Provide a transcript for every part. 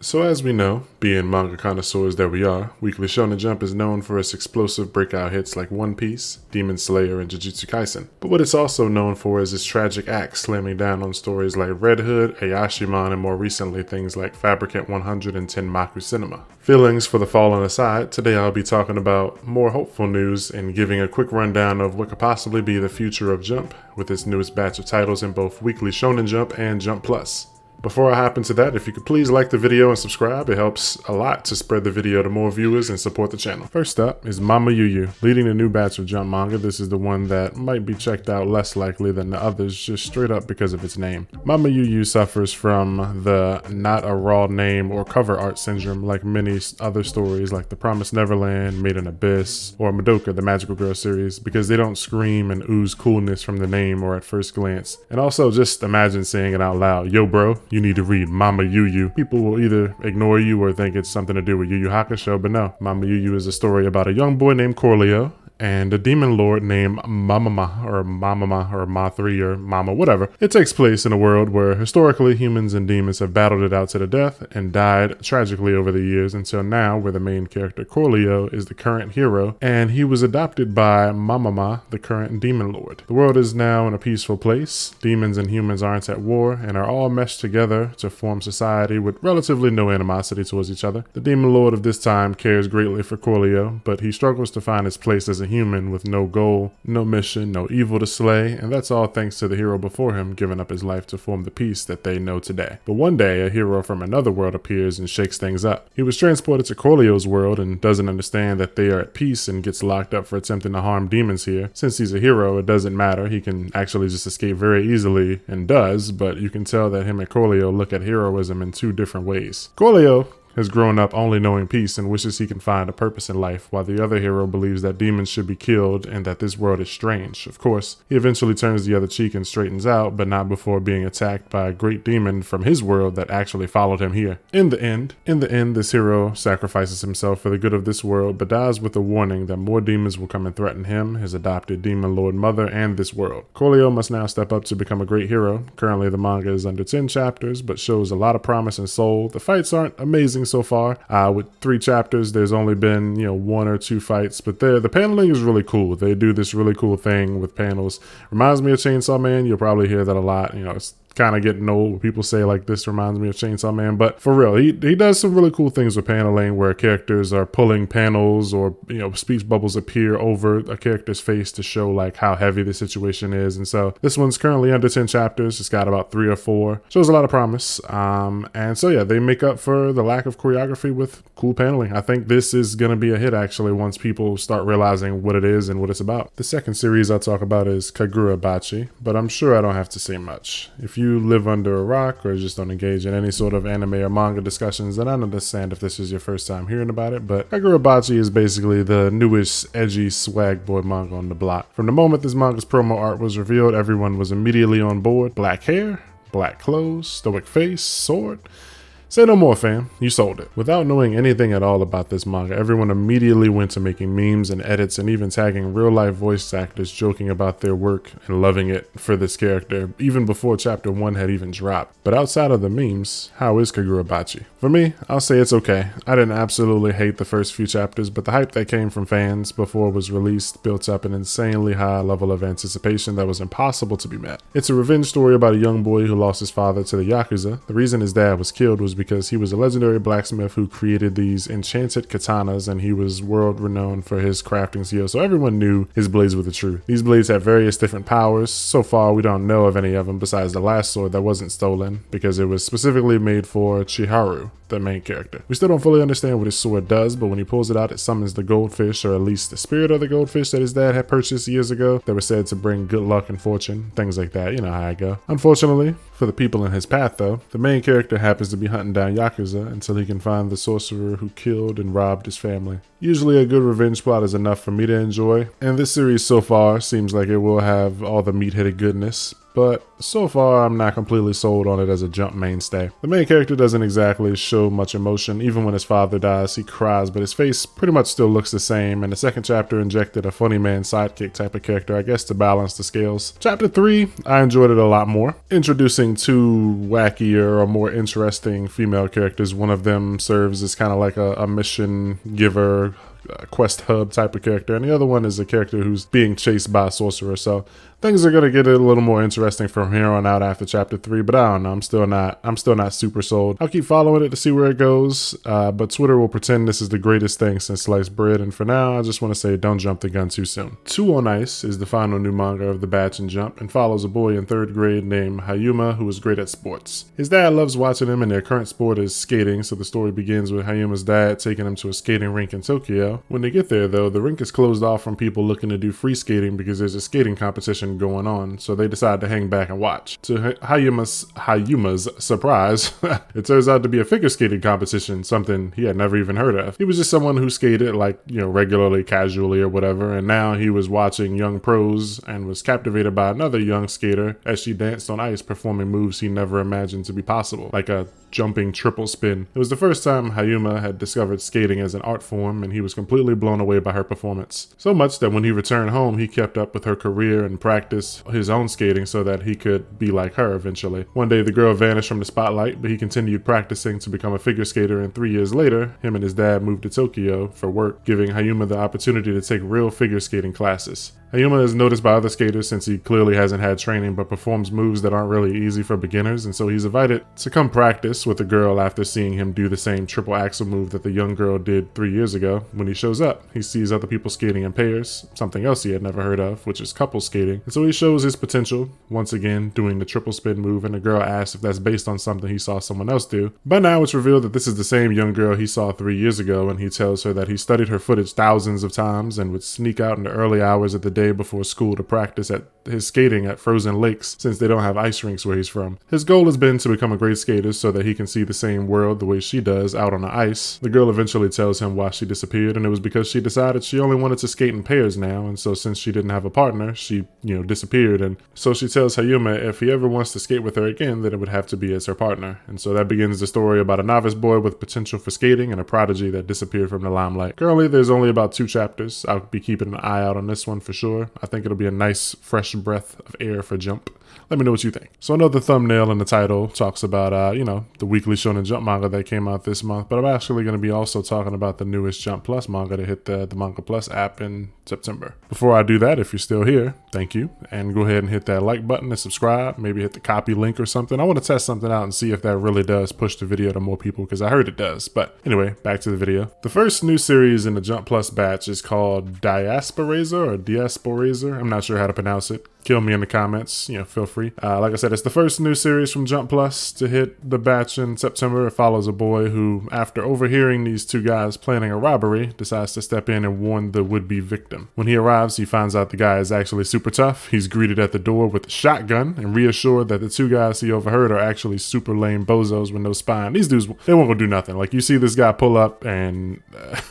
So as we know, being manga connoisseurs that we are, Weekly Shonen Jump is known for its explosive breakout hits like One Piece, Demon Slayer, and Jujutsu Kaisen. But what it's also known for is its tragic acts slamming down on stories like Red Hood, Ayashimon, and more recently things like Fabricant 100 and Tenmaku Cinema. Feelings for the fallen aside, today I'll be talking about more hopeful news and giving a quick rundown of what could possibly be the future of Jump with its newest batch of titles in both Weekly Shonen Jump and Jump Plus. Before I hop into that, if you could please like the video and subscribe, it helps a lot to spread the video to more viewers and support the channel. First up is Mamayuyu, leading the new batch of Jump manga. This is the one that might be checked out less likely than the others, just straight up because of its name. Mamayuyu suffers from the not a raw name or cover art syndrome like many other stories like The Promised Neverland, Made in Abyss, or Madoka, the Magical Girl series, because they don't scream and ooze coolness from the name or at first glance. And also just imagine saying it out loud, "Yo bro, you need to read Mamayuyu." People will either ignore you or think it's something to do with Yu Yu Hakusho, but no. Mamayuyu is a story about a young boy named Corleo and a demon lord named Mamama or Ma3 or Mama, whatever. It takes place in a world where historically humans and demons have battled it out to the death and died tragically over the years until now, where the main character Corleo is the current hero and he was adopted by Mamama, the current demon lord. The world is now in a peaceful place. Demons and humans aren't at war and are all meshed together to form society with relatively no animosity towards each other. The demon lord of this time cares greatly for Corleo, but he struggles to find his place as a human with no goal, no mission, no evil to slay, and that's all thanks to the hero before him giving up his life to form the peace that they know today. But one day, a hero from another world appears and shakes things up. He was transported to Corleo's world and doesn't understand that they are at peace and gets locked up for attempting to harm demons here. Since he's a hero, it doesn't matter. He can actually just escape very easily and does, but you can tell that him and Corleo look at heroism in two different ways. Corleo has grown up only knowing peace and wishes he can find a purpose in life, while the other hero believes that demons should be killed and that this world is strange. Of course, he eventually turns the other cheek and straightens out, but not before being attacked by a great demon from his world that actually followed him here. In the end, this hero sacrifices himself for the good of this world, but dies with a warning that more demons will come and threaten him, his adopted demon lord mother, and this world. Corleo must now step up to become a great hero. Currently, the manga is under 10 chapters, but shows a lot of promise and soul. The fights aren't amazing so far. With 3 chapters, there's only been, 1 or 2 fights, but the paneling is really cool. They do this really cool thing with panels. Reminds me of Chainsaw Man. You'll probably hear that a lot. It's kind of getting old when people say like this reminds me of Chainsaw Man, but for real, he does some really cool things with paneling where characters are pulling panels or speech bubbles appear over a character's face to show like how heavy the situation is. And so this one's currently under 10 chapters. It's got about 3 or 4, shows a lot of promise, and so yeah, they make up for the lack of choreography with cool paneling. I think this is gonna be a hit actually once people start realizing what it is and what it's about. The second series I'll talk about is Kagura Bachi, but I'm sure I don't have to say much. If you live under a rock or just don't engage in any sort of anime or manga discussions, then I understand if this is your first time hearing about it, but Kagurabachi is basically the newest edgy swag boy manga on the block. From the moment this manga's promo art was revealed, everyone was immediately on board. Black hair, black clothes, stoic face, sword. Say no more, fam. You sold it. Without knowing anything at all about this manga, everyone immediately went to making memes and edits and even tagging real-life voice actors joking about their work and loving it for this character, even before chapter 1 had even dropped. But outside of the memes, how is Kagurabachi? For me, I'll say it's okay. I didn't absolutely hate the first few chapters, but the hype that came from fans before it was released built up an insanely high level of anticipation that was impossible to be met. It's a revenge story about a young boy who lost his father to the Yakuza. The reason his dad was killed was because he was a legendary blacksmith who created these enchanted katanas, and he was world renowned for his crafting skills, so everyone knew his blades were the truth. These blades have various different powers. So far, we don't know of any of them besides the last sword that wasn't stolen, because it was specifically made for Chiharu, the main character. We still don't fully understand what his sword does, but when he pulls it out, it summons the goldfish, or at least the spirit of the goldfish that his dad had purchased years ago that was said to bring good luck and fortune, things like that. You know how I go. Unfortunately, for the people in his path though, the main character happens to be hunting down Yakuza until he can find the sorcerer who killed and robbed his family. Usually a good revenge plot is enough for me to enjoy, and this series so far seems like it will have all the meat-headed goodness. but so far I'm not completely sold on it as a Jump mainstay. The main character doesn't exactly show much emotion. Even when his father dies, he cries, but his face pretty much still looks the same, and the second chapter injected a funny man sidekick type of character, I guess to balance the scales. Chapter 3, I enjoyed it a lot more, introducing two wackier or more interesting female characters. One of them serves as kind of like a mission giver, quest hub type of character, and the other one is a character who's being chased by a sorcerer. So things are gonna get a little more interesting from here on out after chapter 3, but I don't know, I'm still not super sold. I'll keep following it to see where it goes, but Twitter will pretend this is the greatest thing since sliced bread, and for now I just want to say don't jump the gun too soon. 2 on Ice is the final new manga of the batch and Jump, and follows a boy in 3rd grade named Hayuma who is great at sports. His dad loves watching him, and their current sport is skating, so the story begins with Hayuma's dad taking him to a skating rink in Tokyo. When they get there though, the rink is closed off from people looking to do free skating because there's a skating competition going on, so they decide to hang back and watch. To Hayuma's surprise, it turns out to be a figure skating competition, something he had never even heard of. He was just someone who skated like, regularly, casually or whatever, and now he was watching young pros and was captivated by another young skater as she danced on ice performing moves he never imagined to be possible, like a jumping triple spin. It was the first time Hayuma had discovered skating as an art form, and he was completely blown away by her performance. So much that when he returned home, he kept up with her career and practiced his own skating so that he could be like her eventually. One day the girl vanished from the spotlight, but he continued practicing to become a figure skater, and 3 years later, him and his dad moved to Tokyo for work, giving Hayuma the opportunity to take real figure skating classes. Hayuma is noticed by other skaters since he clearly hasn't had training but performs moves that aren't really easy for beginners, and so he's invited to come practice with the girl after seeing him do the same triple axel move that the young girl did 3 years ago. When he shows up, he sees other people skating in pairs, something else he had never heard of, which is couple skating, and so he shows his potential, once again doing the triple spin move, and the girl asks if that's based on something he saw someone else do. But now it's revealed that this is the same young girl he saw 3 years ago, and he tells her that he studied her footage thousands of times and would sneak out in the early hours of the day before school to practice at his skating at frozen lakes since they don't have ice rinks where he's from. His goal has been to become a great skater so that he can see the same world the way she does out on the ice. The girl eventually tells him why she disappeared, and it was because she decided she only wanted to skate in pairs now, and so since she didn't have a partner, she, disappeared, and so she tells Hayuma if he ever wants to skate with her again, then it would have to be as her partner. And so that begins the story about a novice boy with potential for skating and a prodigy that disappeared from the limelight. Currently, there's only about 2 chapters. I'll be keeping an eye out on this one for sure. I think it'll be a nice fresh breath of air for Jump. Let me know what you think. So I know the thumbnail and the title talks about, the weekly Shonen Jump manga that came out this month, but I'm actually going to be also talking about the newest Jump Plus manga to hit the Manga Plus app in September. Before I do that, if you're still here, thank you, and go ahead and hit that like button and subscribe, maybe hit the copy link or something. I want to test something out and see if that really does push the video to more people, because I heard it does. But anyway, back to the video. The first new series in the Jump Plus batch is called Diasporaiser. I'm not sure how to pronounce it. Kill me in the comments, feel free. Like I said, it's the first new series from Jump Plus to hit the batch in September. It follows a boy who, after overhearing these 2 guys planning a robbery, decides to step in and warn the would-be victim. When he arrives, he finds out the guy is actually super tough. He's greeted at the door with a shotgun and reassured that the 2 guys he overheard are actually super lame bozos with no spine. These dudes, they won't go do nothing. Like, you see this guy pull up and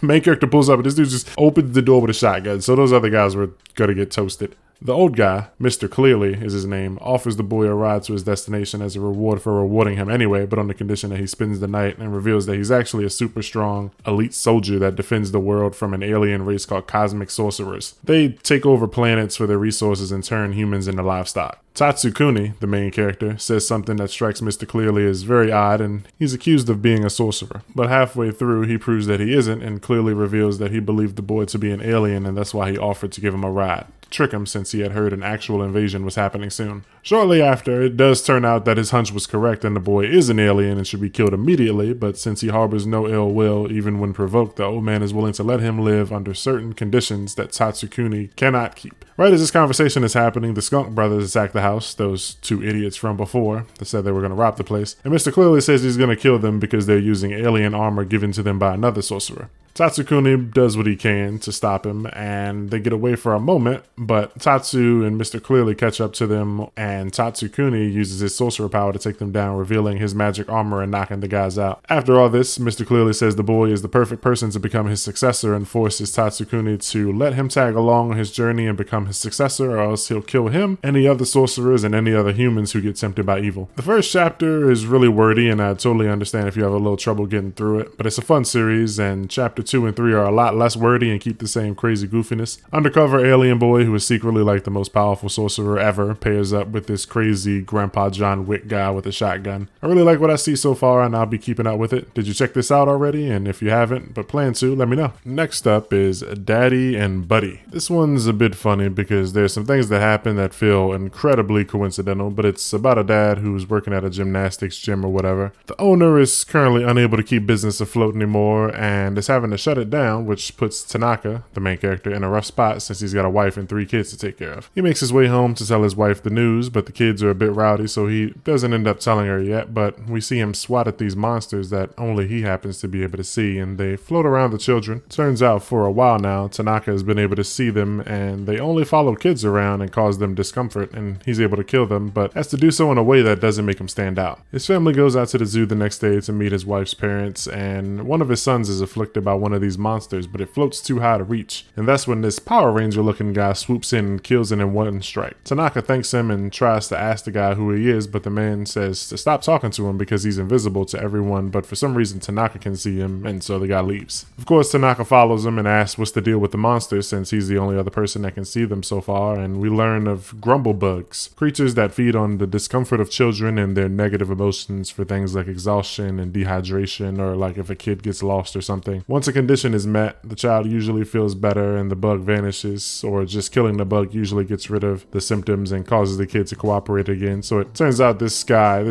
main character pulls up and this dude just opens the door with a shotgun. So those other guys were gonna get toasted. The old guy, Mr. Clearly is his name, offers the boy a ride to his destination as a reward for rewarding him anyway, but on the condition that he spends the night, and reveals that he's actually a super strong elite soldier that defends the world from an alien race called cosmic sorcerers. They take over planets for their resources and turn humans into livestock. Tatsukuni, the main character, says something that strikes Mr. Clearly as very odd, and he's accused of being a sorcerer. But halfway through, he proves that he isn't, and clearly reveals that he believed the boy to be an alien, and that's why he offered to give him a ride. Trick him since he had heard an actual invasion was happening soon. Shortly after, it does turn out that his hunch was correct and the boy is an alien and should be killed immediately, but since he harbors no ill will even when provoked, the old man is willing to let him live under certain conditions that Tatsukuni cannot keep. Right as this conversation is happening, the Skunk Brothers attack the house, those 2 idiots from before that said they were going to rob the place, and Mr. Clearly says he's going to kill them because they're using alien armor given to them by another sorcerer. Tatsukuni does what he can to stop him, and they get away for a moment, but Tatsu and Mr. Clearly catch up to them, and Tatsukuni uses his sorcerer power to take them down, revealing his magic armor and knocking the guys out. After all this, Mr. Clearly says the boy is the perfect person to become his successor and forces Tatsukuni to let him tag along on his journey and become his successor, or else he'll kill him, any other sorcerers, and any other humans who get tempted by evil. The first chapter is really wordy, and I totally understand if you have a little trouble getting through it, but it's a fun series, and chapter 2 and 3 are a lot less wordy and keep the same crazy goofiness. Undercover alien boy, who is secretly like the most powerful sorcerer ever, pairs up with this crazy Grandpa John Wick guy with a shotgun. I really like what I see so far, and I'll be keeping up with it. Did you check this out already? And if you haven't, but plan to, let me know. Next up is Daddy and Buddy. This one's a bit funny because there's some things that happen that feel incredibly coincidental, but it's about a dad who's working at a gymnastics gym or whatever. The owner is currently unable to keep business afloat anymore and is having to shut it down, which puts Tanaka, the main character, in a rough spot since he's got a wife and 3 kids to take care of. He makes his way home to tell his wife the news, but the kids are a bit rowdy, so he doesn't end up telling her yet, but we see him swat at these monsters that only he happens to be able to see, and they float around the children. Turns out for a while now, Tanaka has been able to see them, and they only follow kids around and cause them discomfort, and he's able to kill them, but has to do so in a way that doesn't make him stand out. His family goes out to the zoo the next day to meet his wife's parents, and one of his sons is afflicted by one of these monsters, but it floats too high to reach, and that's when this Power Ranger looking guy swoops in and kills it in one strike. Tanaka thanks him and tries to ask the guy who he is, but the man says to stop talking to him because he's invisible to everyone, but for some reason Tanaka can see him, and so the guy leaves. Of course, Tanaka follows him and asks what's the deal with the monsters since he's the only other person that can see them so far, and we learn of grumble bugs, creatures that feed on the discomfort of children and their negative emotions for things like exhaustion and dehydration, or like if a kid gets lost or something. Once a condition is met, the child usually feels better and the bug vanishes, or just killing the bug usually gets rid of the symptoms and causes the kid to cooperate again. So it turns out this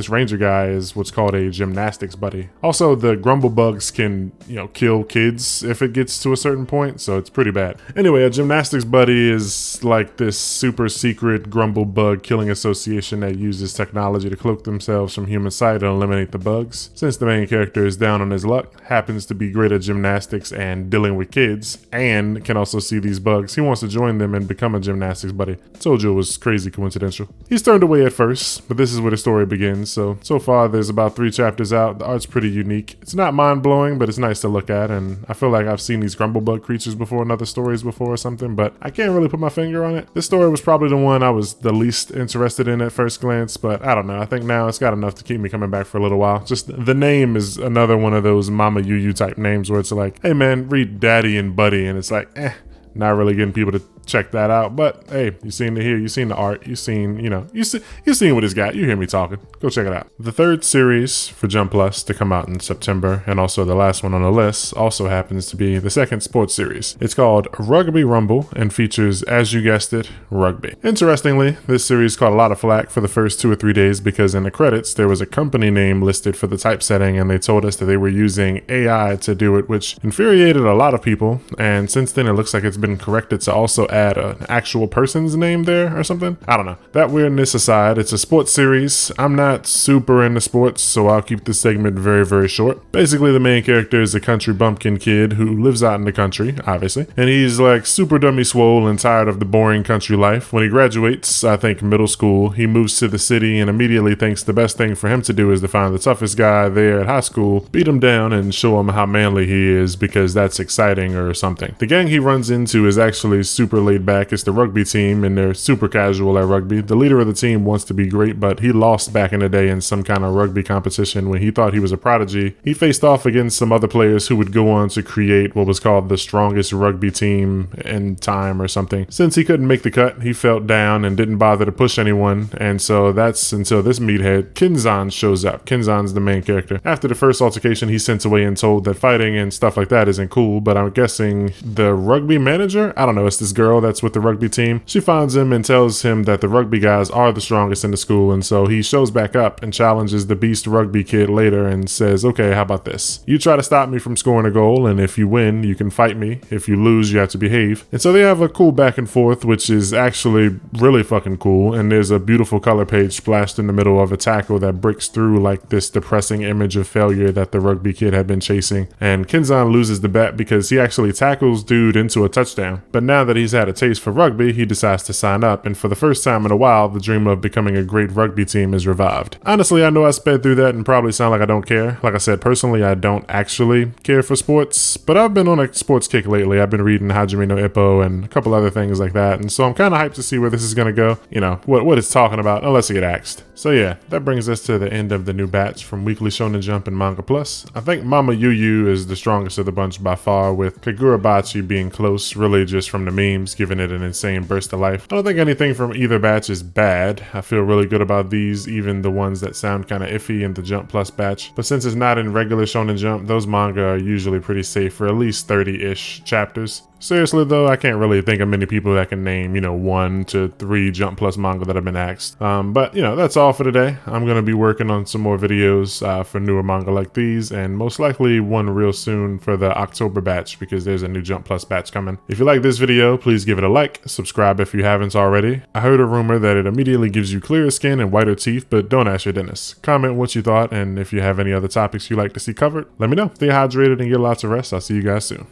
ranger guy is what's called a gymnastics buddy. Also, the grumble bugs can, kill kids if it gets to a certain point, so it's pretty bad. Anyway, a gymnastics buddy is like this super secret grumble bug killing association that uses technology to cloak themselves from human sight and eliminate the bugs. Since the main character is down on his luck, happens to be great at gymnastics and dealing with kids, and can also see these bugs, he wants to join them and become a gymnastics buddy. Told you it was crazy coincidental. He's turned away at first, but this is where the story begins. So far there's about 3 chapters out. The art's pretty unique. It's not mind-blowing, but it's nice to look at, and I feel like I've seen these grumble bug creatures before in other stories before or something, but I can't really put my finger on it. This story was probably the one I was the least interested in at first glance, but I don't know. I think now it's got enough to keep me coming back for a little while. Just the name is another one of those Mamayuyu type names where it's like, hey man, read Daddy and Buddy, and it's like, not really getting people to check that out. But hey, you seen the art, you seen what he's got. You hear me talking. Go check it out. The 3rd series for Jump Plus to come out in September, and also the last one on the list, also happens to be the 2nd sports series. It's called Rugby Rumble and features, as you guessed it, rugby. Interestingly, this series caught a lot of flack for the first 2 or 3 days because in the credits there was a company name listed for the typesetting, and they told us that they were using AI to do it, which infuriated a lot of people, and since then it looks like it's been corrected to also add an actual person's name there or something. I don't know. That weirdness aside, it's a sports series. I'm not super into sports, so I'll keep this segment very, very short. Basically, the main character is a country bumpkin kid who lives out in the country, obviously, and he's like super dummy swole and tired of the boring country life. When he graduates, I think middle school, he moves to the city and immediately thinks the best thing for him to do is to find the toughest guy there at high school, beat him down, and show him how manly he is because that's exciting or something. The gang he runs into is actually super laid back. It's the rugby team, and they're super casual at rugby. The leader of the team wants to be great, but he lost back in the day in some kind of rugby competition when he thought he was a prodigy. He faced off against some other players who would go on to create what was called the strongest rugby team in time or something. Since he couldn't make the cut, he felt down and didn't bother to push anyone, and so that's until this meathead, Kinzan, shows up. Kinzan's the main character. After the first altercation, he's sent away and told that fighting and stuff like that isn't cool, but I'm guessing the rugby manager, I don't know, it's this girl girl that's with the rugby team. She finds him and tells him that the rugby guys are the strongest in the school, and so he shows back up and challenges the beast rugby kid later and says, okay, how about this? You try to stop me from scoring a goal, and if you win, you can fight me. If you lose, you have to behave. And so they have a cool back and forth, which is actually really fucking cool, and there's a beautiful color page splashed in the middle of a tackle that breaks through like this depressing image of failure that the rugby kid had been chasing. And Kenzan loses the bet because he actually tackles dude into a touchdown. But now that he's had a taste for rugby, he decides to sign up, and for the first time in a while, the dream of becoming a great rugby team is revived. Honestly, I know I sped through that and probably sound like I don't care. Like I said, personally, I don't actually care for sports, but I've been on a sports kick lately. I've been reading Hajime no Ippo and a couple other things like that, and so I'm kind of hyped to see where this is going to go. You know, what it's talking about, unless I get axed. So yeah, that brings us to the end of the new batch from Weekly Shonen Jump and Manga Plus. I think Mamayuyu is the strongest of the bunch by far, with Kagura Bachi being close, really just from the memes, giving it an insane burst of life. I don't think anything from either batch is bad. I feel really good about these, even the ones that sound kind of iffy in the Jump Plus batch. But since it's not in regular Shonen Jump, those manga are usually pretty safe for at least 30-ish chapters. Seriously though, I can't really think of many people that can name, 1 to 3 Jump Plus manga that have been axed. But that's all for today. I'm going to be working on some more videos for newer manga like these, and most likely one real soon for the October batch, because there's a new Jump Plus batch coming. If you like this video, please give it a like, subscribe if you haven't already. I heard a rumor that it immediately gives you clearer skin and whiter teeth, but don't ask your dentist. Comment what you thought, and if you have any other topics you'd like to see covered, let me know. Stay hydrated and get lots of rest. I'll see you guys soon.